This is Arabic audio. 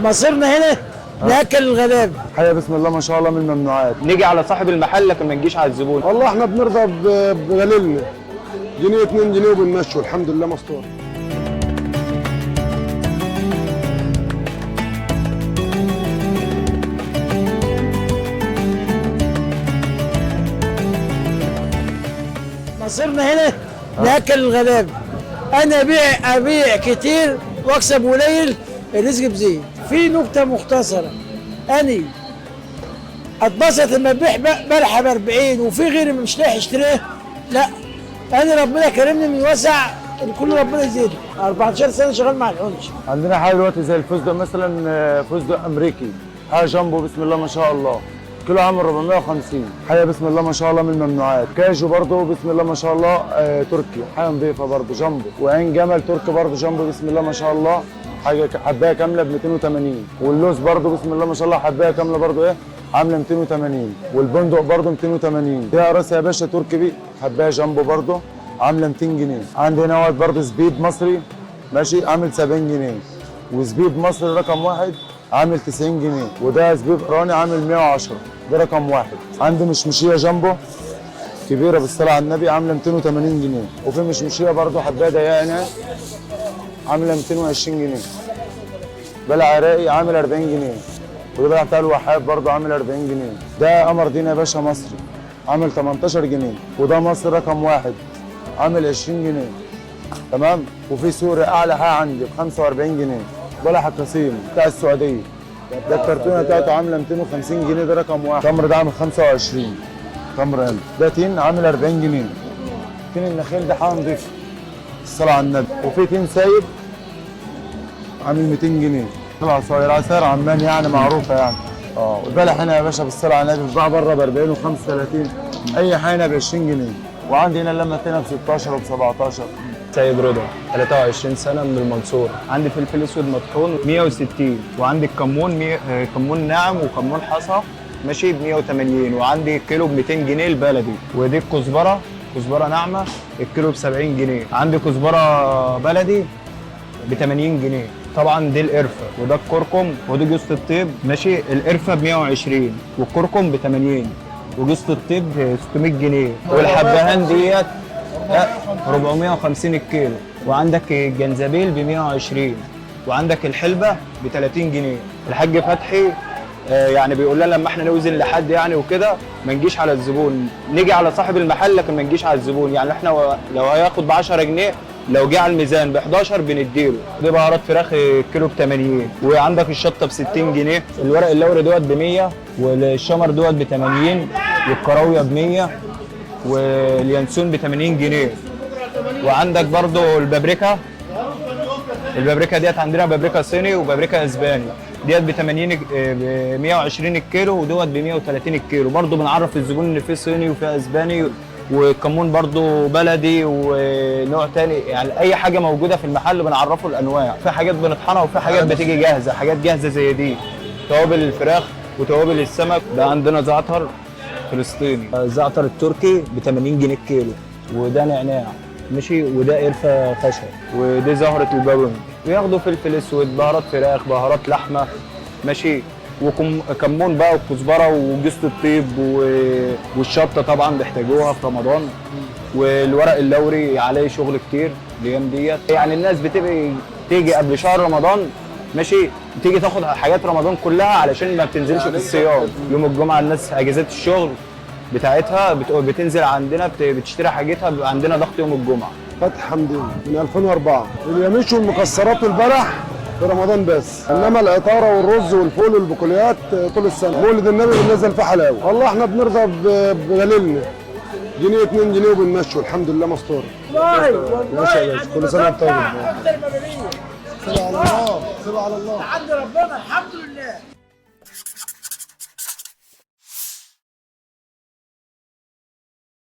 مصيرنا هنا ناكل الغلابه. حقيقة بسم الله ما شاء الله من الممنوعات. نيجي على صاحب المحل لكن ما نجيش على الزبون. والله احنا بنرضى بقليلنا، جنيه 2 جنيه وبنمشوا الحمد لله مستور. مصيرنا هنا ناكل الغلابه. انا ابيع كتير واكسب قليل، الرزق بزيد. في نكته مختصره، اني اتبسط لما ابيع بلحه ب 40 وفي غيري مش لاقي يشتريه. لا، انا ربنا كرمني من وسع، الكل ربنا يزيده. 14 سنه شغال مع الحنش. عندنا حاجة دلوقتي زي الفستق مثلا، فستق أمريكي، حاجة جامبو بسم الله ما شاء الله، كيلو عامل 450. حاجة بسم الله ما شاء الله من الممنوعات. كاجو برضه بسم الله ما شاء الله تركي، حاجة نظيفة برضه جامبو. وعين جمل تركي برضه جامبو بسم الله ما شاء الله، حاجة حباية كاملة ب 280. واللوز برضه بسم الله ما شاء الله حباية كاملة برضه عاملة 280. والبندق برضه 280. فيها راس يا باشا تركي بي، حباية جامبو برضه عاملة 200 جنيه. عندي هنا برضه زبيب مصري ماشي عامل 70 جنيه. وزبيب مصري رقم واحد عامل 90 جنيه. وده زبيب ايراني عامل 110، ده رقم واحد. عندي مشمشيه جامبو كبيره بالصلاه على النبي عامله 280 جنيه. وفي مشمشيه برضه حبايه ضيقه هنا عامله 220 جنيه. بلع عراقي عامل 40 جنيه. وده بلع بتاع الوحاب برضه عامل 40 جنيه. ده قمر دين يا باشا مصري عامل 18 جنيه. وده مصري رقم واحد عامل 20 جنيه. تمام. وفي سوري اعلى حاجه عندي ب 45 جنيه. بلح القسيم بتاع السعوديه، ده الكرتونه بتاعته عامله 250 جنيه، ده رقم واحد. تمر ده عامل 25. تمر قلب ده تين عامل 40 جنيه. تين النخيل ده حاجه نضيفه الصلاه على النبي. وفي تين سايب عامل 200 جنيه. العصاير عصاير عمان يعني معروفه يعني. والبلح هنا يا باشا بالصلاه على النبي بيتباع بره ب 40 و 35، اي حاجه هنا ب 20 جنيه. وعندي هنا اللمه هنا ب 16 وب 17. سيد رضا 23 سنه من المنصوره. عندي فلفل اسود مطحون 160. وعندي الكمون كمون ناعم وكمون حصى ماشي ب 180. وعندي الكيلو ب 200 جنيه البلدي. ودي الكزبره كزبره ناعمه الكيلو ب 70 جنيه. عندي كزبره بلدي ب 80 جنيه. طبعا دي القرفه وده الكركم ودي جوز الطيب ماشي. القرفه ب 120 والكركم ب 80 وجوز الطيب ب 600 جنيه. والحبهان ديت 450 الكيلو. وعندك الجنزبيل ب 120. وعندك الحلبه ب 30 جنيه. الحاج فتحي يعني بيقول لنا لما احنا نوزن لحد يعني وكده ما نجيش على الزبون، نيجي على صاحب المحل لكن ما نجيش على الزبون. يعني احنا لو هياخد ب 10 جنيه لو جه على الميزان ب 11 بنديله. دي بهارات فراخ كيلو ب 80. وعندك الشطه ب 60 جنيه. الورق اللوري دوت ب 100. والشمر دوت ب 80. والكراويه ب 100. واليانسون ب 80 جنيه. وعندك برضو البابريكا ديت عندنا بابريكا صيني وبابريكا اسباني. ديت ب 80 ب 120 الكيلو ودوت ب 130 الكيلو. برضو بنعرف الزبون ان في صيني وفي اسباني. والكمون برضو بلدي ونوع تاني. يعني اي حاجه موجوده في المحل بنعرفه الانواع. في حاجات بنطحنها وفي حاجات بتيجي جاهزه، حاجات جاهزه زي دي توابل الفراخ وتوابل السمك. ده عندنا زعتر فلسطيني، الزعتر التركي ب 80 جنيه الكيلو. وده نعناع ماشي. وده قرفه خشب. ودي زهره البابون. وياخدوا فلفل اسود، بهارات فراخ، بهارات لحمه ماشي. وكمون بقى وكزبره وجوز الطيب والشطه طبعا بيحتاجوها في رمضان. والورق اللوري عليه شغل كتير الايام ديت. يعني الناس تيجي قبل شهر رمضان ماشي، تيجي تاخد حاجات رمضان كلها علشان ما بتنزلش في الصيام. يوم الجمعه الناس اجازات الشغل بتاعتها بتنزل عندنا بتشتري حاجتها. بيبقى عندنا ضغط يوم الجمعه. فتحي حمدين من 2004. اليميش والمكسرات والبلح في رمضان بس، انما العطاره والرز والفول والبقوليات طول السنه. مولد النبي بننزل فيه حلاوه. والله احنا بنرضى بقليلنا، جنيه 2 جنيه وبنمشوا الحمد لله مستور. ماشي يا باشا، كل سنه وانت طيب. سيب على الله، سيب على الله. عند ربنا الحمد لله.